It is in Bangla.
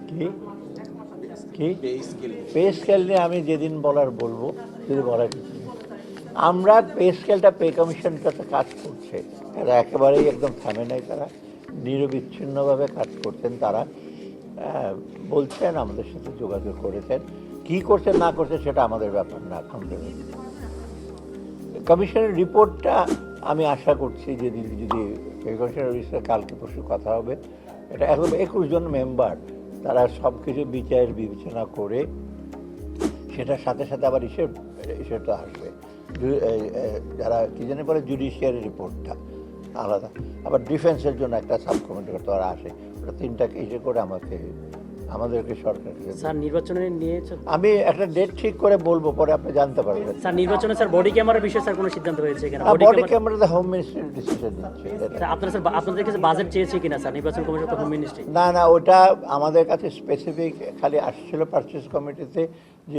কি কি পে স্কেল নিয়ে আমি যেদিন বলার বলবো, যদি বলার কিছু নেই। আমরা পে স্কেলটা পে কমিশনের কাছে কাজ করছে, এরা একেবারেই একদম থামে নাই, তারা নিরবিচ্ছিন্নভাবে কাজ করছেন। তারা বলছেন, আমাদের সাথে যোগাযোগ করেছেন, কি করছেন না করছেন সেটা আমাদের ব্যাপার না। এখন কমিশনের রিপোর্টটা আমি আশা করছি যে যদি কমিশনের বিষয়ে কালকে পরশু কথা হবে, এটা এখন 21 জন মেম্বার, তারা সব কিছু বিচার বিবেচনা করে সেটার সাথে সাথে আবার ইসেটা আসবে, যারা কি জানি বলে জুডিশিয়ারি রিপোর্টটা আলাদা, আবার ডিফেন্সের জন্য একটা সাব কমিটি করতে ওরা আসে, ওটা তিনটাকে ইসে করে আমাদেরকে সরকারকে। স্যার নির্বাচনে নিয়ে আমি একটা ডেট ঠিক করে বলবো, পরে আপনি জানতে পারবেন। স্যার নির্বাচনে স্যার বডি ক্যামেরার বিষয়ে স্যার কোনো সিদ্ধান্ত হয়েছে কিনা? বডি ক্যামেরাতে হোম মিনিস্ট্রি ডিসিশন নিচ্ছে। আপনারা স্যার আপনাদের কাছে বাজেট চেয়েছে কিনা স্যার নির্বাচন কমিশন তো হোম মিনিস্ট্রি? না, ওটা আমাদের কাছে স্পেসিফিক খালি আসছিল পারচেজ কমিটিতে, যে